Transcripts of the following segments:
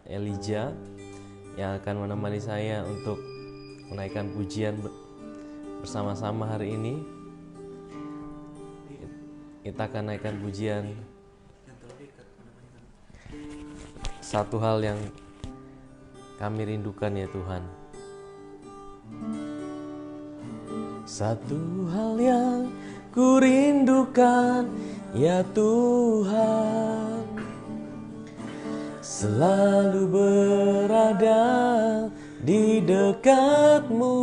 Elijah yang akan menemani saya untuk menaikkan pujian bersama-sama hari ini. Kita akan naikkan pujian satu hal yang kami rindukan ya Tuhan. Satu hal yang ku rindukan ya Tuhan, selalu berada di dekatmu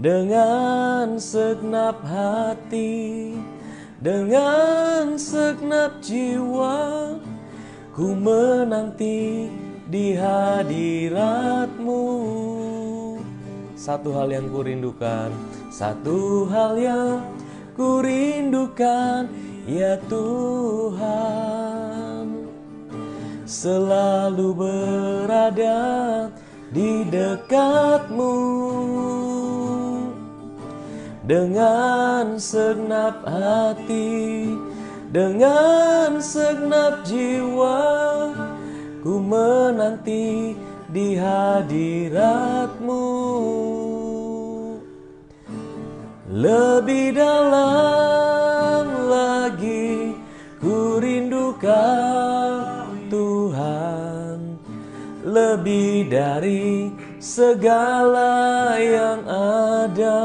dengan segenap hati, dengan segenap jiwa, ku menanti di hadiratmu. Satu hal yang ku rindukan, satu hal yang ku rindukan ya Tuhan, selalu berada di dekatmu dengan segenap hati, dengan segenap jiwa, ku menanti di hadiratmu. Lebih dalam lagi ku rindukan Tuhan, lebih dari segala yang ada.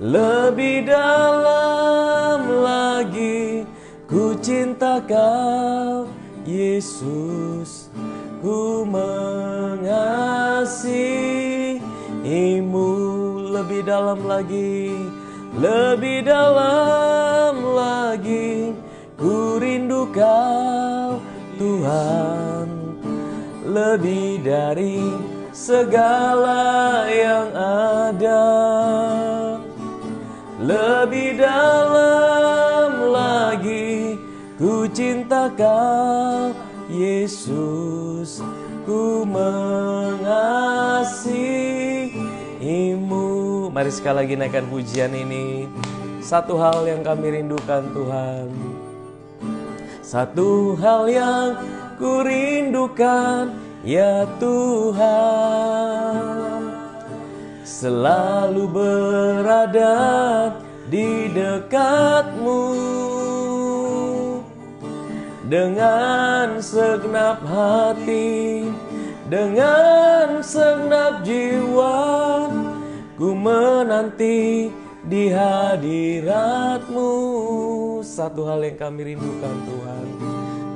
Lebih dalam lagi ku cinta Kau Yesus, ku mengasihimu. Lebih dalam lagi, lebih dalam lagi ku rindu Kau Tuhan, lebih dari segala yang ada. Lebih dalam lagi ku cinta Kau Yesus, ku mengasihimu. Mari sekali lagi naikkan pujian ini. Satu hal yang kami rindukan Tuhan, satu hal yang ku rindukan ya Tuhan, selalu berada di dekatmu dengan segenap hati, dengan segenap jiwa, ku menanti di hadiratmu. Satu hal yang kami rindukan Tuhan,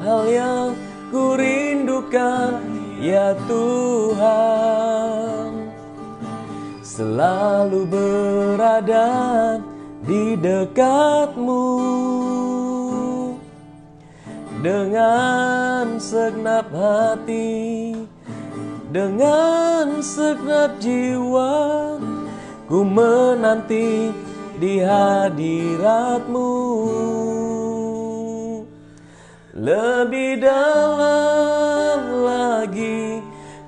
hal yang ku rindukan ya Tuhan, selalu berada di dekatmu dengan segenap hati, dengan segenap jiwa, ku menanti di hadiratmu. Lebih dalam lagi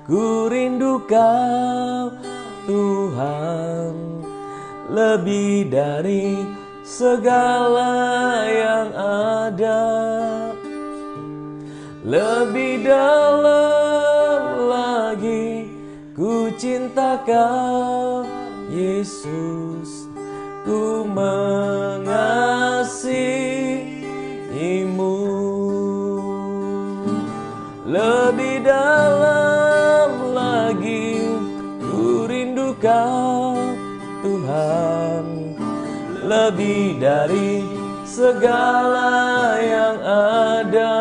ku rindu Kau Tuhan, lebih dari segala yang ada. Lebih dalam lagi ku cinta Kau Yesus, ku mengasihimu. Lebih dalam lagi ku rindu Kau Tuhan, lebih dari segala yang ada.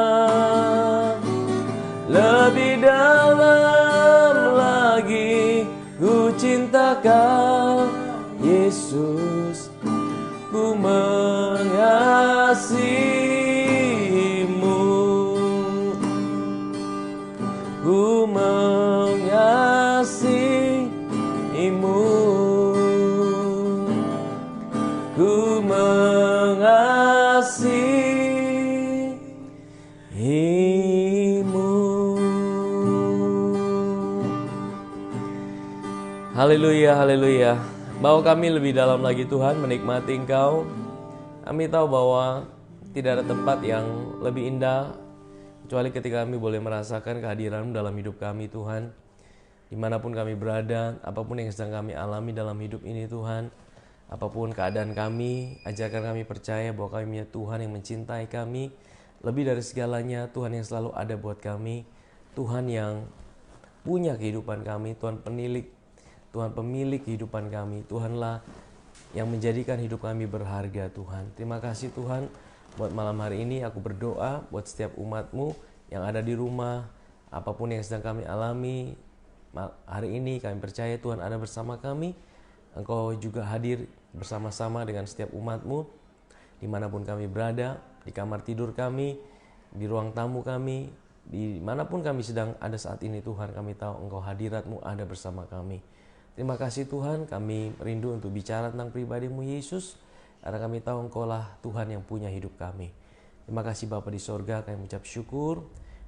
Lebih dalam lagi ku cinta Kau Yesus, ku mengasihimu, ku mengasihimu, ku mengasihimu. Haleluya, haleluya. Bawa kami lebih dalam lagi Tuhan menikmati Engkau. Kami tahu bahwa tidak ada tempat yang lebih indah kecuali ketika kami boleh merasakan kehadiran-Mu dalam hidup kami Tuhan. Dimanapun kami berada, apapun yang sedang kami alami dalam hidup ini Tuhan, apapun keadaan kami, ajarkan kami percaya bahwa kami punya Tuhan yang mencintai kami lebih dari segalanya, Tuhan yang selalu ada buat kami, Tuhan yang punya kehidupan kami, Tuhan pemilik kehidupan kami, Tuhanlah yang menjadikan hidup kami berharga Tuhan. Terima kasih Tuhan, buat malam hari ini aku berdoa buat setiap umat-Mu yang ada di rumah, apapun yang sedang kami alami hari ini, kami percaya Tuhan ada bersama kami. Engkau juga hadir bersama-sama dengan setiap umat-Mu dimanapun kami berada, di kamar tidur kami, di ruang tamu kami, dimanapun kami sedang ada saat ini Tuhan, kami tahu Engkau hadirat-Mu ada bersama kami. Terima kasih Tuhan, kami rindu untuk bicara tentang pribadi-Mu Yesus, karena kami tahu Engkau lah Tuhan yang punya hidup kami. Terima kasih Bapa di sorga, kami mengucap syukur.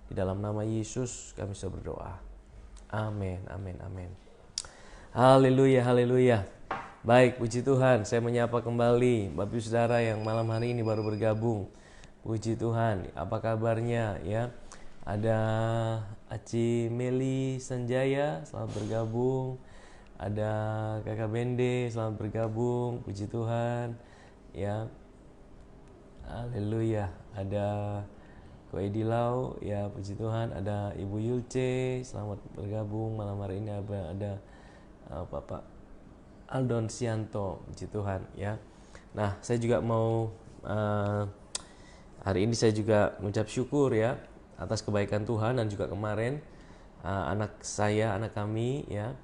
Di dalam nama Yesus kami sudah berdoa. Amin, amin, amin. Haleluya, haleluya. Baik, puji Tuhan, saya menyapa kembali Bapak Ibu Saudara yang malam hari ini baru bergabung. Puji Tuhan, apa kabarnya ya? Ada Aci Meli Sanjaya, selamat bergabung. Ada Kakak Bende, selamat bergabung. Puji Tuhan ya. Haleluya. Ada Ko Edilau, ya puji Tuhan. Ada Ibu Yulce, selamat bergabung malam hari ini. Ada Bapak Aldon Sianto, puji Tuhan ya. Nah, saya juga mau hari ini saya juga mengucap syukur ya atas kebaikan Tuhan, dan juga kemarin anak kami ya,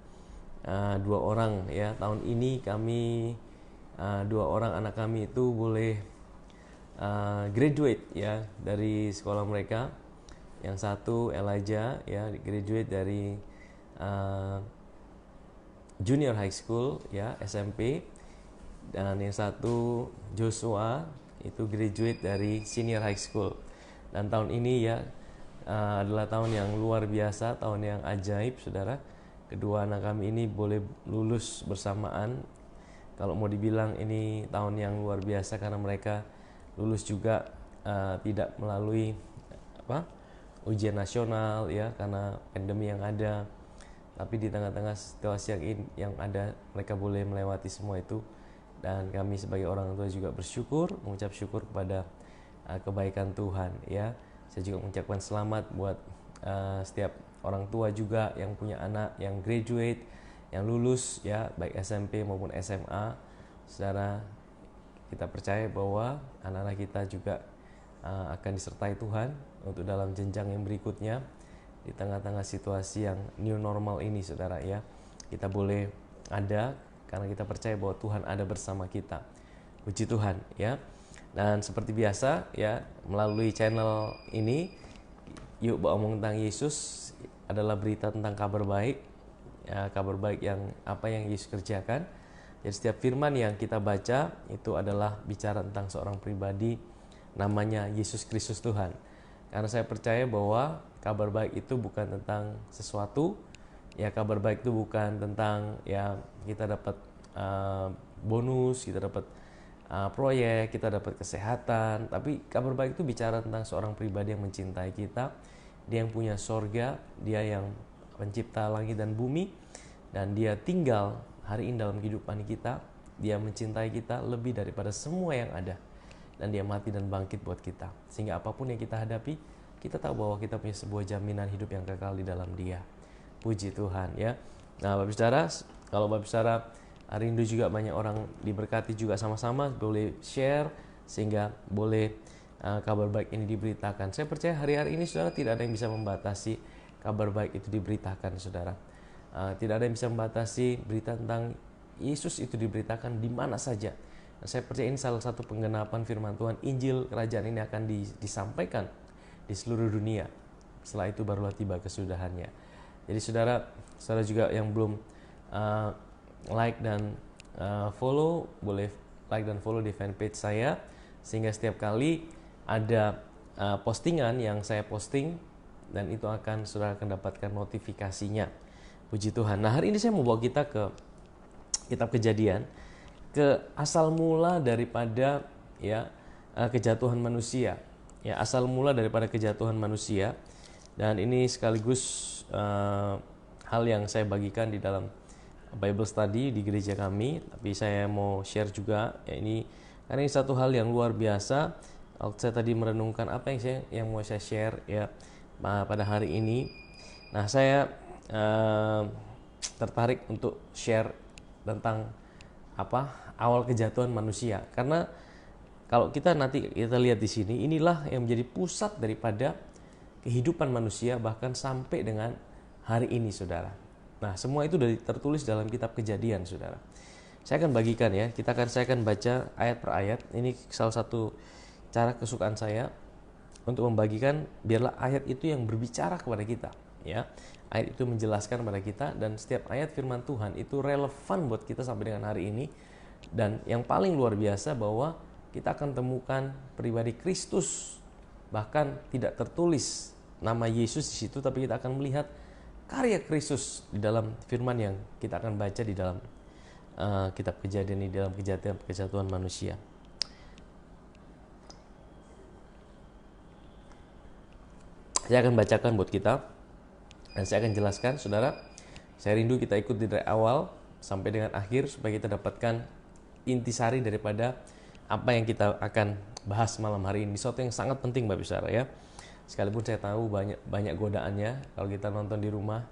2 orang ya, tahun ini kami 2 orang anak kami itu boleh graduate ya dari sekolah mereka. Yang satu Elijah ya graduate dari junior high school ya, SMP, dan yang satu Joshua itu graduate dari senior high school. Dan tahun ini ya adalah tahun yang luar biasa, tahun yang ajaib Saudara. Kedua anak kami ini boleh lulus bersamaan. Kalau mau dibilang ini tahun yang luar biasa karena mereka lulus juga tidak melalui ujian nasional ya, karena pandemi yang ada. Tapi di tengah-tengah situasi yang ada, mereka boleh melewati semua itu. Dan kami sebagai orang tua juga bersyukur, mengucap syukur kepada kebaikan Tuhan ya. Saya juga mengucapkan selamat buat setiap orang tua juga yang punya anak yang graduate, yang lulus ya, baik SMP maupun SMA. Saudara, kita percaya bahwa anak-anak kita juga akan disertai Tuhan untuk dalam jenjang yang berikutnya. Di tengah-tengah situasi yang new normal ini Saudara ya, kita boleh ada karena kita percaya bahwa Tuhan ada bersama kita. Puji Tuhan ya. Dan seperti biasa ya, melalui channel ini Yuk Omong Tentang Yesus adalah berita tentang kabar baik ya, kabar baik yang apa yang Yesus kerjakan. Jadi setiap firman yang kita baca itu adalah bicara tentang seorang pribadi, namanya Yesus Kristus Tuhan. Karena saya percaya bahwa kabar baik itu bukan tentang sesuatu ya, kabar baik itu bukan tentang ya kita dapat bonus, kita dapat proyek, kita dapat kesehatan. Tapi kabar baik itu bicara tentang seorang pribadi yang mencintai kita, dia yang punya sorga, dia yang pencipta langit dan bumi, dan dia tinggal hari ini dalam kehidupan kita. Dia mencintai kita lebih daripada semua yang ada, dan dia mati dan bangkit buat kita, sehingga apapun yang kita hadapi, kita tahu bahwa kita punya sebuah jaminan hidup yang kekal di dalam Dia. Puji Tuhan ya. Nah Bapak Saudara, kalau Bapak Saudara rindu juga banyak orang diberkati juga sama-sama, boleh share sehingga boleh kabar baik ini diberitakan. Saya percaya hari-hari ini Saudara tidak ada yang bisa membatasi kabar baik itu diberitakan Saudara. Tidak ada yang bisa membatasi berita tentang Yesus itu diberitakan di mana saja. Nah, saya percaya ini salah satu penggenapan firman Tuhan. Injil kerajaan ini akan disampaikan di seluruh dunia. Setelah itu barulah tiba kesudahannya. Jadi saudara juga yang belum like dan follow, boleh like dan follow di fanpage saya, sehingga setiap kali ada postingan yang saya posting, dan itu saudara akan dapatkan notifikasinya. Puji Tuhan. Nah hari ini saya mau bawa kita ke kitab Kejadian, ke asal mula daripada ya kejatuhan manusia. Ya, asal mula daripada kejatuhan manusia, dan ini sekaligus hal yang saya bagikan di dalam Bible study di gereja kami, tapi saya mau share juga ya ini, karena ini satu hal yang luar biasa. Waktu saya tadi merenungkan apa yang mau saya share ya pada hari ini. Nah, saya tertarik untuk share tentang awal kejatuhan manusia, karena kalau kita lihat di sini, inilah yang menjadi pusat daripada kehidupan manusia bahkan sampai dengan hari ini, saudara. Nah, semua itu tertulis dalam kitab Kejadian, saudara. Saya akan bagikan ya, saya akan baca ayat per ayat. Ini salah satu cara kesukaan saya untuk membagikan, biarlah ayat itu yang berbicara kepada kita, ya. Ayat itu menjelaskan kepada kita, dan setiap ayat firman Tuhan itu relevan buat kita sampai dengan hari ini. Dan yang paling luar biasa bahwa kita akan temukan pribadi Kristus, bahkan tidak tertulis nama Yesus di situ, tapi kita akan melihat karya Kristus di dalam firman yang kita akan baca di dalam kitab Kejadian, di dalam kejatuhan manusia. Saya akan bacakan buat kita, dan saya akan jelaskan, saudara. Saya rindu kita ikut dari awal sampai dengan akhir supaya kita dapatkan intisari daripada apa yang kita akan bahas malam hari ini. Sesuatu yang sangat penting, Bapak Saudara, ya. Sekalipun saya tahu banyak godaannya kalau kita nonton di rumah,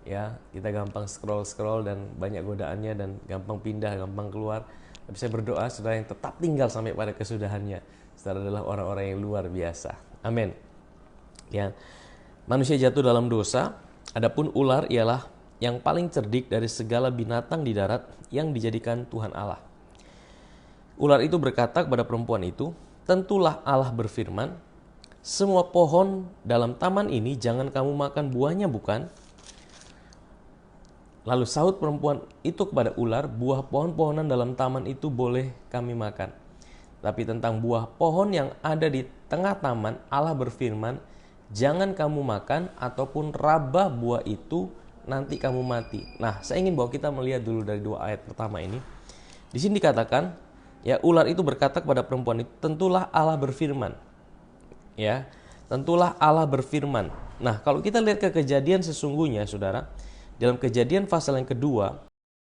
ya, kita gampang scroll dan banyak godaannya dan gampang pindah, gampang keluar. Tapi saya berdoa saudara yang tetap tinggal sampai pada kesudahannya, saudara adalah orang-orang yang luar biasa. Amin. Ya. Manusia jatuh dalam dosa, adapun ular ialah yang paling cerdik dari segala binatang di darat yang dijadikan Tuhan Allah. Ular itu berkata kepada perempuan itu, "Tentulah Allah berfirman, semua pohon dalam taman ini jangan kamu makan buahnya, bukan?" Lalu sahut perempuan itu kepada ular, "Buah pohon-pohonan dalam taman itu boleh kami makan. Tapi tentang buah pohon yang ada di tengah taman, Allah berfirman, jangan kamu makan ataupun raba buah itu, nanti kamu mati." Nah, saya ingin bahwa kita melihat dulu dari dua ayat pertama ini. Di sini dikatakan, ya, ular itu berkata kepada perempuan itu, "Tentulah Allah berfirman." Ya, tentulah Allah berfirman. Nah, kalau kita lihat ke Kejadian sesungguhnya, saudara, dalam Kejadian pasal yang kedua,